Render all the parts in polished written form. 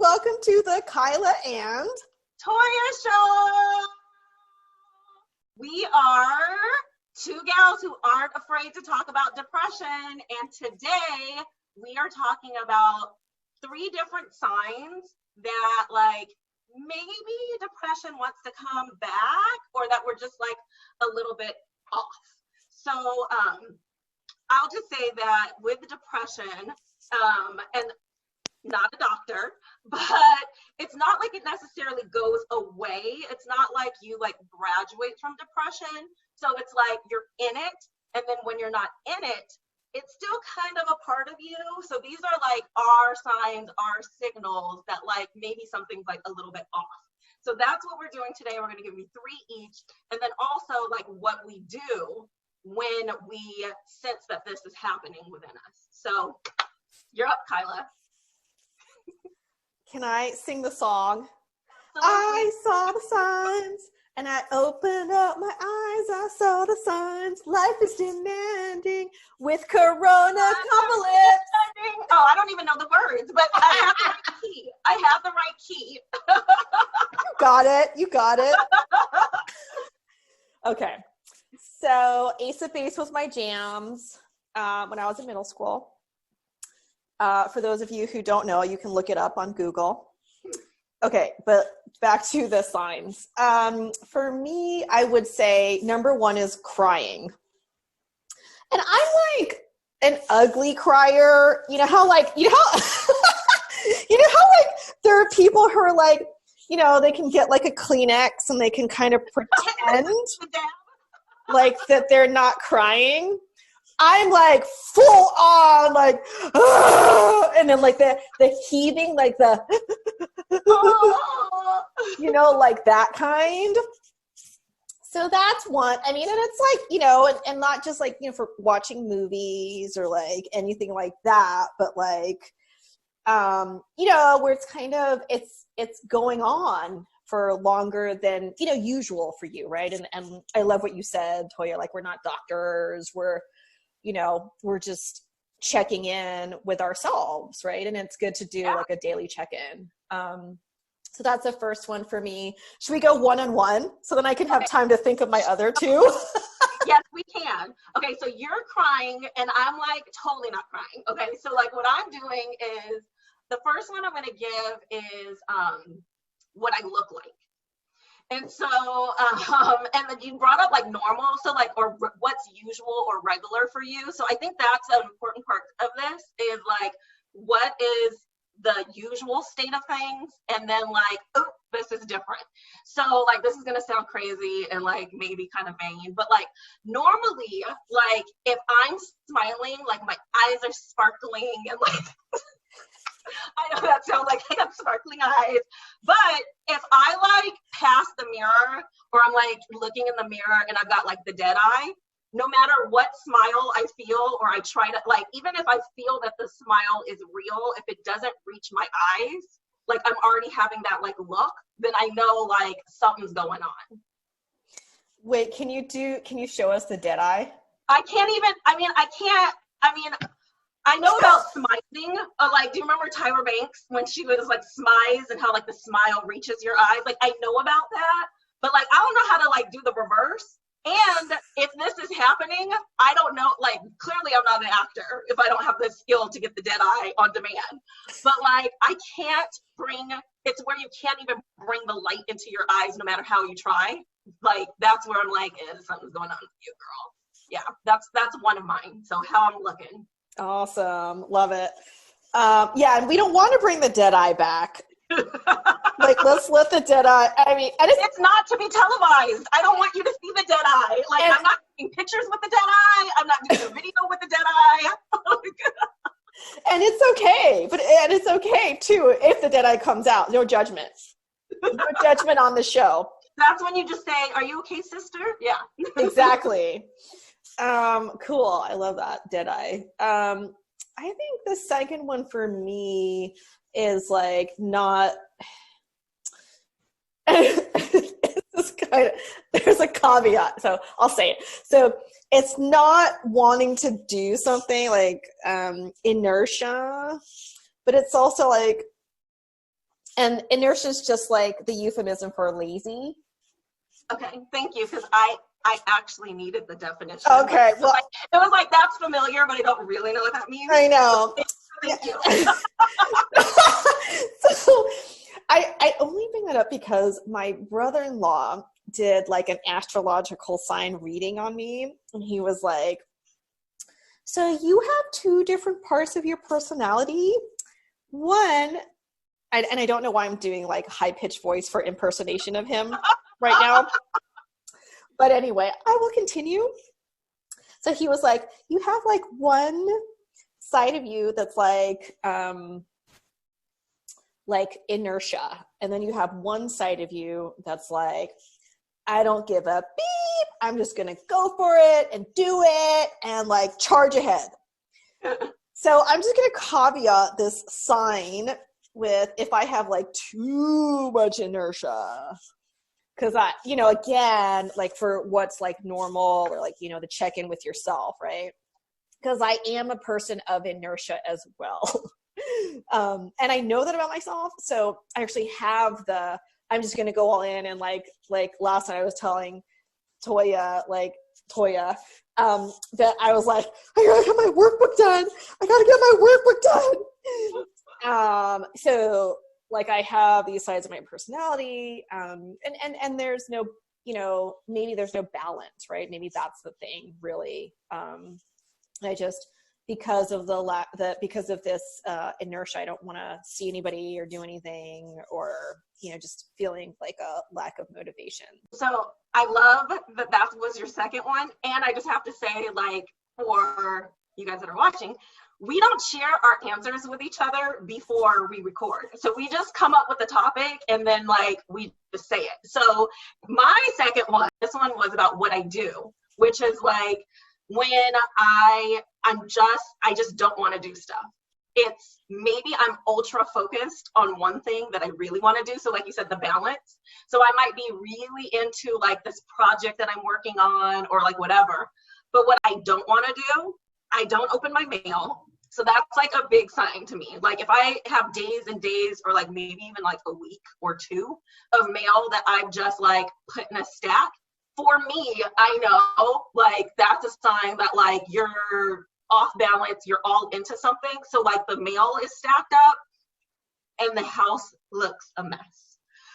welcome to the Kyla and Toyah Show. We are two gals who aren't afraid to talk about depression, and today we are talking about 3 different signs that like maybe depression wants to come back, or that we're just like a little bit off. So I'll just say that with depression, and not a doctor, but it's not like it necessarily goes away. It's not like you like graduate from depression. So it's like you're in it, and then when you're not in it, it's still kind of a part of you. So these are like our signs, our signals that like maybe something's like a little bit off. So that's what we're doing today. We're going to give you 3 each, and then also like what we do when we sense that this is happening within us. So you're up, Kyla. can I sing the song? Absolutely. I saw the signs and I opened up my eyes. I saw the signs. Life is demanding with Corona apocalypse. Oh, I don't even know the words, but I have the right key. I have the right key. You got it. Okay. So Ace of Base was my jams when I was in middle school. For those of you who don't know, you can look it up on Google. Okay, but back to the signs. For me, I would say number 1 is crying. And I'm like an ugly crier. You know how like there are people who are like, they can get like a Kleenex and they can kind of pretend like that they're not crying. I'm like full on, like, and then like the heaving, like the, like that kind. So that's one. I mean, and it's like, and not just like, for watching movies or like anything like that, but like, where it's kind of, it's going on for longer than, usual for you. Right. And I love what you said, Toyah, like, we're not doctors, we're just checking in with ourselves, right? And it's good to do like a daily check-in. So that's the first one for me. Should we go one-on-one so then I can have time to think of my other 2? Yes, we can. Okay, so you're crying and I'm like totally not crying. Okay, so like what I'm doing is, the first one I'm going to give is what I look like. And so, and then you brought up like normal, so like, or what's usual or regular for you. So I think that's an important part of this is like, what is the usual state of things? And then like, oh, this is different. So like, this is going to sound crazy and like maybe kind of vain, but like normally, like if I'm smiling, like my eyes are sparkling and like, I know that sounds like I have sparkling eyes, but if I like pass the mirror or I'm like looking in the mirror and I've got like the dead eye, no matter what smile I feel, or I try to like, even if I feel that the smile is real, if it doesn't reach my eyes, like I'm already having that like look, then I know like something's going on. Wait, can you show us the dead eye? I know about smizing. Like, do you remember Tyra Banks when she was like smize and how like the smile reaches your eyes? Like, I know about that, but like, I don't know how to like do the reverse. And if this is happening, I don't know, like, clearly I'm not an actor if I don't have the skill to get the dead eye on demand. But like, it's where you can't even bring the light into your eyes no matter how you try. Like, that's where I'm like, something's going on with you, girl. Yeah, that's one of mine. So how I'm looking. Awesome. Love it. And we don't want to bring the dead eye back. Like, let's let the dead eye, and it's not to be televised. I don't want you to see the dead eye. Like, I'm not taking pictures with the dead eye. I'm not doing a video with the dead eye. And it's okay. And it's okay too if the dead eye comes out. No judgment. No judgment on the show. That's when you just say, "Are you okay, sister?" Yeah. Exactly. Cool. I love that, dead eye. I think the second one for me is like not it's kind of, there's a caveat, so I'll say it. So it's not wanting to do something like inertia, but it's also like And inertia is just like the euphemism for lazy. Okay, thank you, because I actually needed the definition. Okay, well, it was like, that's familiar, but I don't really know what that means. I know. Thank you. So I only bring that up because my brother-in-law did like an astrological sign reading on me, and he was like, so you have two different parts of your personality. One, and I don't know why I'm doing like high-pitched voice for impersonation of him right now. But anyway, I will continue. So he was like, you have like one side of you that's like inertia. And then you have one side of you that's like, I don't give a beep. I'm just going to go for it and do it and like charge ahead. So I'm just going to caveat this sign with if I have like too much inertia. Because again, like for what's like normal or like, the check-in with yourself, right? Because I am a person of inertia as well. And I know that about myself. So I actually have I'm just going to go all in. And like last night I was telling Toyah, that I was like, I got to get my workbook done. So like I have these sides of my personality, and there's no, maybe there's no balance, right? Maybe that's the thing, really. I just, because of because of this inertia, I don't want to see anybody or do anything, or just feeling like a lack of motivation. So I love that was your second one, and I just have to say, like, for you guys that are watching, we don't share our answers with each other before we record. So we just come up with the topic and then like we just say it. So my second one, this one was about what I do, which is like when I just don't want to do stuff. It's maybe I'm ultra focused on one thing that I really want to do. So like you said, the balance. So I might be really into like this project that I'm working on or like whatever. But what I don't want to do, I don't open my mail. So that's like a big sign to me. Like if I have days and days or like maybe even like a week or two of mail that I've just like put in a stack, for me, I know like that's a sign that like you're off balance, you're all into something. So like the mail is stacked up and the house looks a mess.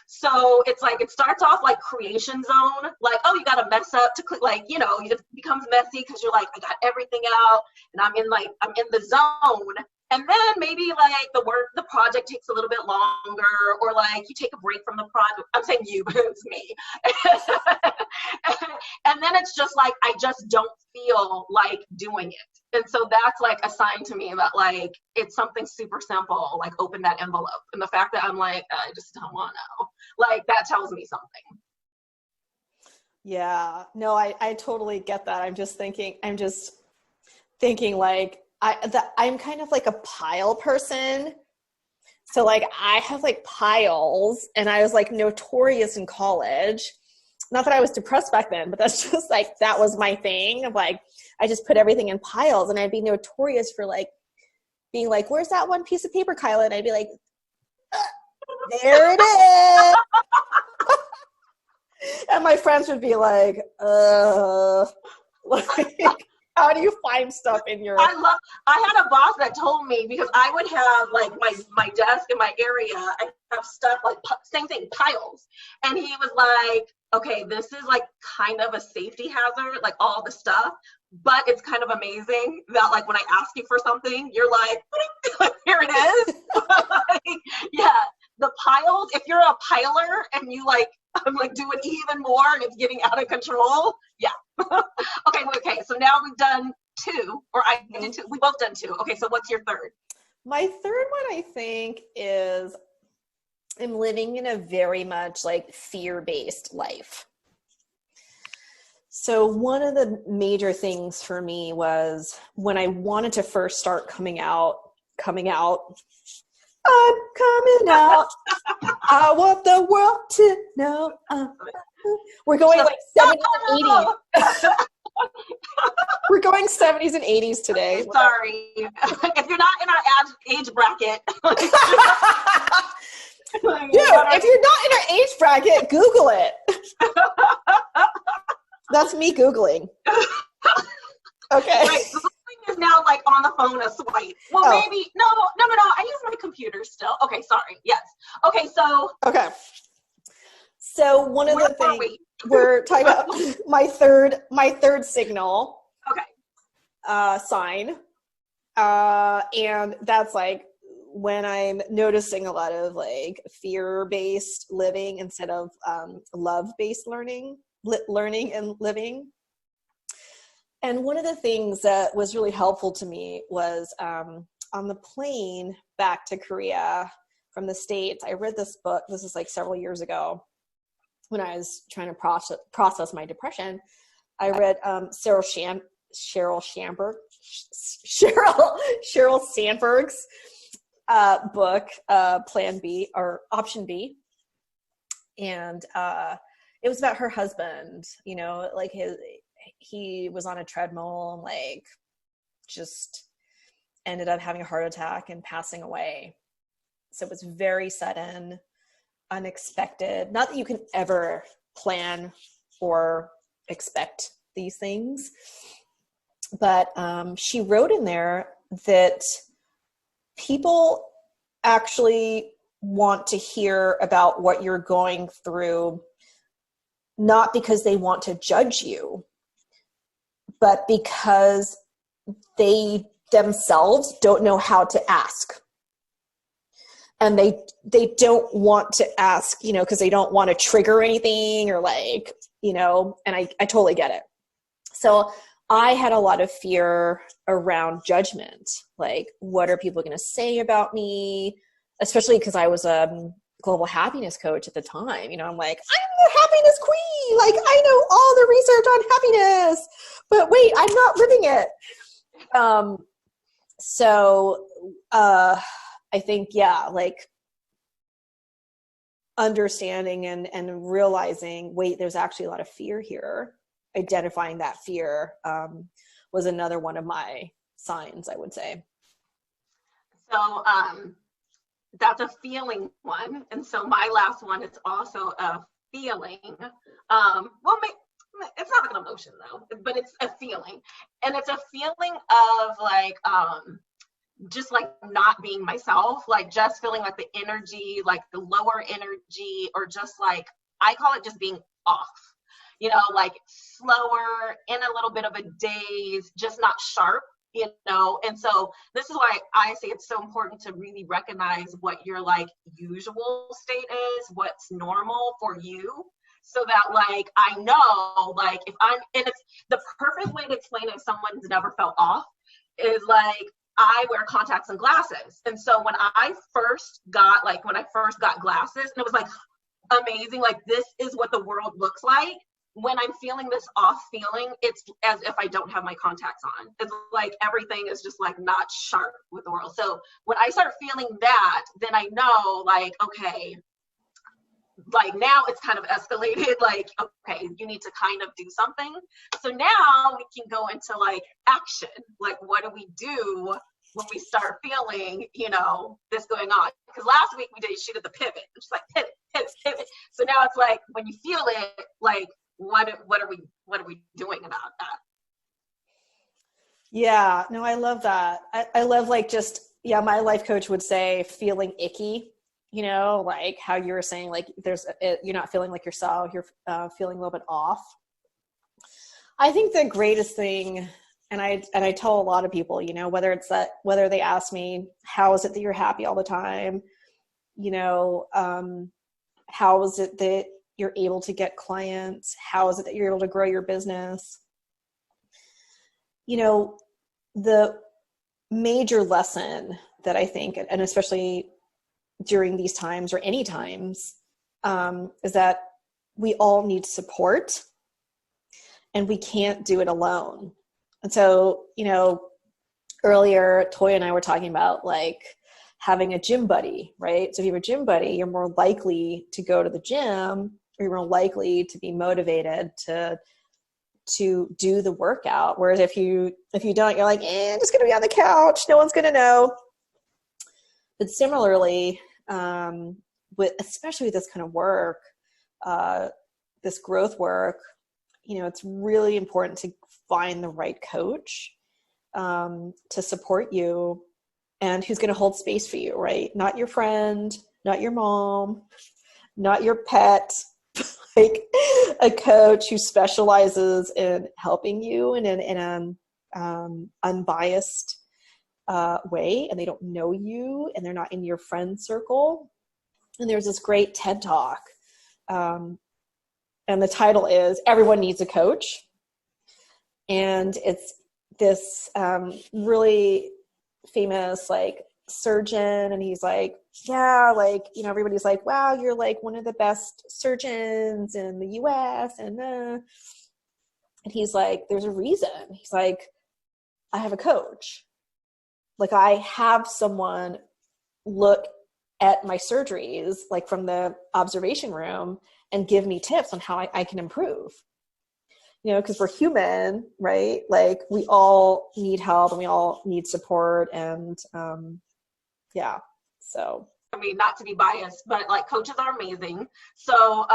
So it's like, it starts off like creation zone, like, oh, you got to mess up to click, like, it becomes messy because you're like, I got everything out and I'm in the zone. And then maybe like the project takes a little bit longer, or like you take a break from the project. I'm saying you, but it's me. And then it's just like, I just don't feel like doing it. And so that's like a sign to me that like, it's something super simple, like open that envelope. And the fact that I'm like, I just don't want to, like, that tells me something. Yeah, no, I totally get that. I'm just thinking like, I'm kind of like a pile person. So like I have like piles, and I was like notorious in college. Not that I was depressed back then, but that's just like, that was my thing of like, I just put everything in piles, and I'd be notorious for like being like, where's that one piece of paper, Kyla? And I'd be like, there it is. And my friends would be like, like, how do you find stuff in your... I had a boss that told me, because I would have like my desk in my area, I have stuff like same thing, piles. And he was like, okay, this is like kind of a safety hazard, like all the stuff, but it's kind of amazing that like when I ask you for something, you're like, here it is. Like, yeah, the piles, if you're a piler and you like, I'm like doing even more and it's getting out of control. Yeah. Okay. So now we've done two, or I did two. We both done two. Okay. So what's your third? My third one, I think, is I'm living in a very much like fear-based life. So one of the major things for me was when I wanted to first start coming out, I'm coming out. I want the world to know. We're going like 70s and 80s. We're going 70s and 80s today. Sorry. If you're not in our age bracket. crack it, Google it. That's me Googling. Okay. Right. Googling is now like on the phone a swipe. Well, maybe, no. I use my computer still. Okay, sorry. Yes. Okay, so. Okay. So one of the things we're talking about my third signal. Okay. Sign. And that's like when I'm noticing a lot of like fear-based living instead of love-based learning and living. And one of the things that was really helpful to me was on the plane back to Korea from the States, I read this book. This is like several years ago when I was trying to process my depression. I read Sheryl Sandberg's book, Plan B or Option B. And it was about her husband, you know, like he was on a treadmill and like just ended up having a heart attack and passing away. So it was very sudden, unexpected. Not that you can ever plan or expect these things, but she wrote in there that people actually want to hear about what you're going through, not because they want to judge you, but because they themselves don't know how to ask. And they don't want to ask, you know, because they don't want to trigger anything or like, you know, and I totally get it. So I had a lot of fear around judgment. Like, what are people going to say about me? Especially because I was a global happiness coach at the time. You know, I'm like, I'm the happiness queen. Like, I know all the research on happiness, but wait, I'm not living it. I think, yeah, like understanding and realizing, wait, there's actually a lot of fear here. Identifying that fear was another one of my signs, I would say. So that's a feeling one. And so my last one is also a feeling. It's not like an emotion though, but it's a feeling. And it's a feeling of like, just like not being myself, like just feeling like the energy, like the lower energy, or just like, I call it just being off, you know, like slower, in a little bit of a daze, just not sharp, you know. And so this is why I say it's so important to really recognize what your like usual state is, what's normal for you, so that like I know, like if I'm, and it's the perfect way to explain it if someone's never felt off is like, I wear contacts and glasses. And so when I first got glasses, and it was like amazing, like this is what the world looks like. When I'm feeling this off feeling, it's as if I don't have my contacts on. It's like everything is just like not sharp with the world. So when I start feeling that, then I know like, okay, like now it's kind of escalated, like, okay, you need to kind of do something. So now we can go into like action. Like, what do we do when we start feeling, you know, this going on? Because last week she did the pivot. It's like pivot. So now it's like, when you feel it, like, what are we doing about that? Yeah, no, I love that. I love like just, yeah, my life coach would say feeling icky. You know, like how you were saying, like you're not feeling like yourself, you're feeling a little bit off. I think the greatest thing, and I tell a lot of people, you know, whether they ask me, how is it that you're happy all the time? You know, how is it that you're able to get clients? How is it that you're able to grow your business? You know, the major lesson that I think, and especially during these times or any times, is that we all need support and we can't do it alone. And so, you know, earlier Toyah and I were talking about like having a gym buddy, right? So if you have a gym buddy, you're more likely to go to the gym, or you're more likely to be motivated to do the workout. Whereas if you don't, you're like, I'm just gonna be on the couch, no one's gonna know. But similarly, especially with this kind of work, this growth work, you know, it's really important to find the right coach to support you and who's going to hold space for you, right? Not your friend, not your mom, not your pet, like a coach who specializes in helping you in an unbiased way, and they don't know you and they're not in your friend circle. And there's this great TED Talk, and the title is Everyone Needs a Coach. And it's this really famous like surgeon, and he's like, yeah, like, you know, everybody's like, wow, you're like one of the best surgeons in the US, and he's like, there's a reason. He's like, I have a coach. Like, I have someone look at my surgeries, like from the observation room, and give me tips on how I can improve. You know, because we're human, right? Like, we all need help and we all need support. And yeah, so. I mean, not to be biased, but like coaches are amazing. So,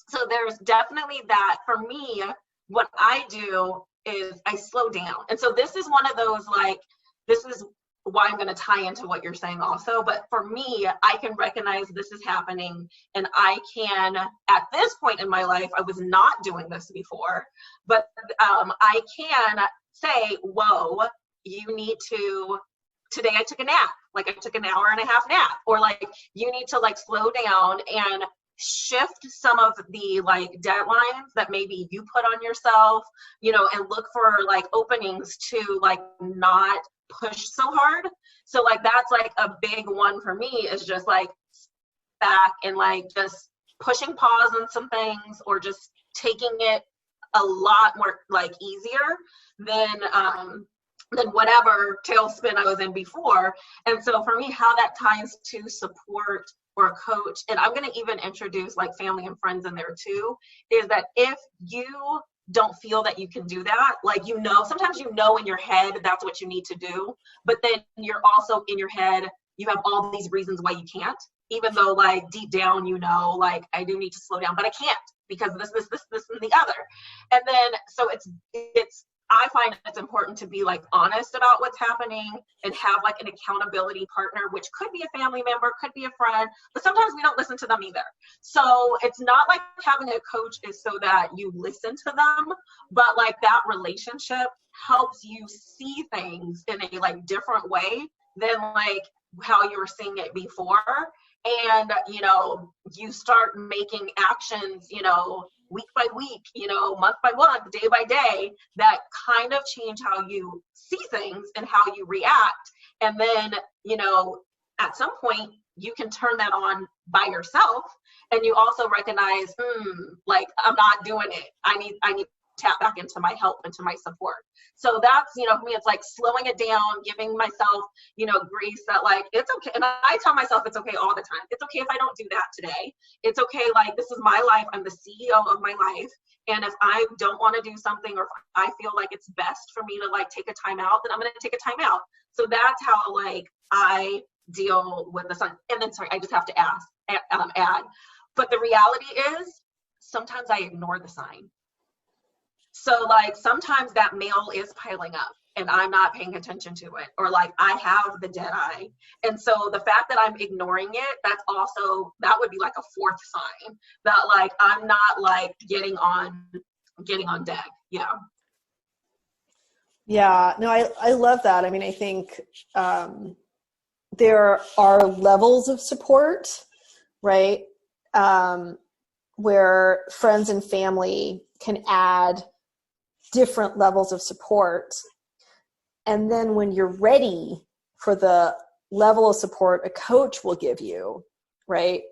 so there's definitely that. For me, what I do is I slow down. And so this is one of those, like, this is why I'm going to tie into what you're saying also. But for me, I can recognize this is happening, and I can, at this point in my life, I was not doing this before, but I can say, whoa, you need to, today I took a nap, like I took an hour and a half nap, or like, you need to like slow down and shift some of the like deadlines that maybe you put on yourself, you know, and look for like openings to like not push so hard. So like, that's like a big one for me, is just like back and like just pushing pause on some things, or just taking it a lot more like easier than whatever tailspin I was in before. And so for me, how that ties to support or a coach, and I'm going to even introduce like family and friends in there too, is that if you don't feel that you can do that, like, you know, sometimes you know in your head that's what you need to do, but then you're also in your head, you have all these reasons why you can't, even though like deep down, you know, like, I do need to slow down, but I can't because this, and the other. And then, so it's, I find it's important to be like honest about what's happening and have like an accountability partner, which could be a family member, could be a friend, but sometimes we don't listen to them either. So it's not like having a coach is so that you listen to them, but like that relationship helps you see things in a like different way than like how you were seeing it before. And, you know, you start making actions, you know, week by week, you know, month by month, day by day, that kind of change how you see things and how you react. And then, you know, at some point you can turn that on by yourself, and you also recognize, like, I'm not doing it. I need to tap back into my help, into my support. So that's, you know, for me, it's like slowing it down, giving myself, you know, grace that like, it's okay. And I tell myself it's okay all the time. It's okay if I don't do that today. It's okay. Like, this is my life. I'm the CEO of my life. And if I don't want to do something, or if I feel like it's best for me to like take a time out, then I'm going to take a time out. So that's how like I deal with the sun. And then, sorry, I just have to add, but the reality is sometimes I ignore the sign. So like, sometimes that mail is piling up and I'm not paying attention to it, or like I have the dead eye. And so the fact that I'm ignoring it, that's also, that would be like a fourth sign that like, I'm not like getting on deck. Yeah. Yeah, no, I love that. I mean, I think there are levels of support, right? Where friends and family can add different levels of support. And then when you're ready for the level of support a coach will give you, right,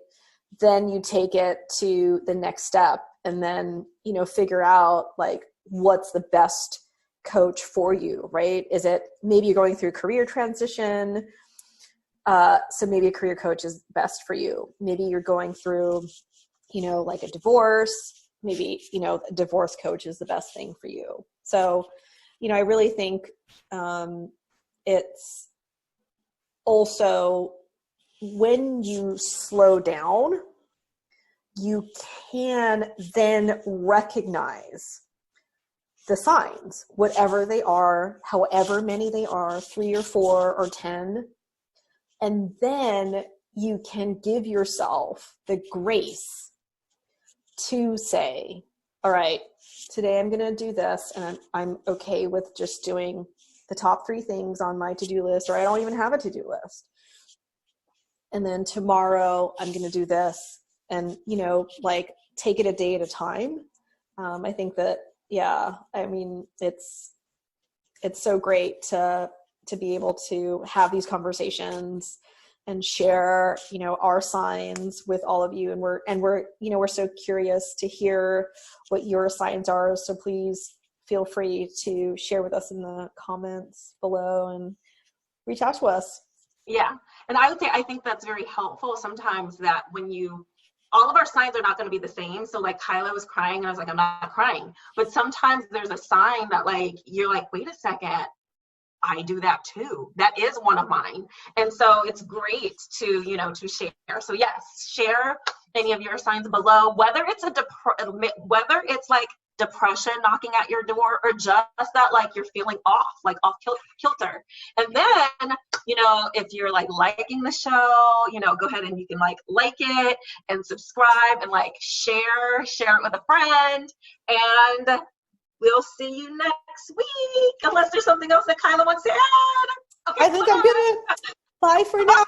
then you take it to the next step, and then, you know, figure out like what's the best coach for you, right? Is it, maybe you're going through career transition, so maybe a career coach is best for you. Maybe you're going through, you know, like a divorce, maybe, you know, a divorce coach is the best thing for you. So, you know, I really think it's also when you slow down you can then recognize the signs, whatever they are, however many they are, 3 or 4 or 10. And then you can give yourself the grace to say, all right, today I'm going to do this, and I'm okay with just doing the top 3 things on my to-do list, or I don't even have a to-do list. And then tomorrow I'm going to do this, and, you know, like, take it a day at a time. I think that, yeah, I mean, it's so great to be able to have these conversations and share, you know, our signs with all of you. And we're, you know, we're so curious to hear what your signs are. So please feel free to share with us in the comments below and reach out to us. Yeah. And I would say, I think that's very helpful sometimes, that when all of our signs are not going to be the same. So like Kyla was crying and I was like, I'm not crying. But sometimes there's a sign that like, you're like, wait a second, I do that too. That is one of mine. And so it's great to, you know, to share. So yes, share any of your signs below, whether it's whether it's like depression knocking at your door, or just that like you're feeling off kilter. And then, you know, if you're like liking the show, you know, go ahead and you can like it and subscribe and like share it with a friend. And we'll see you next week, unless there's something else that Kyla wants to add. Okay, I think I'm gonna bye for now,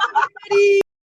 everybody.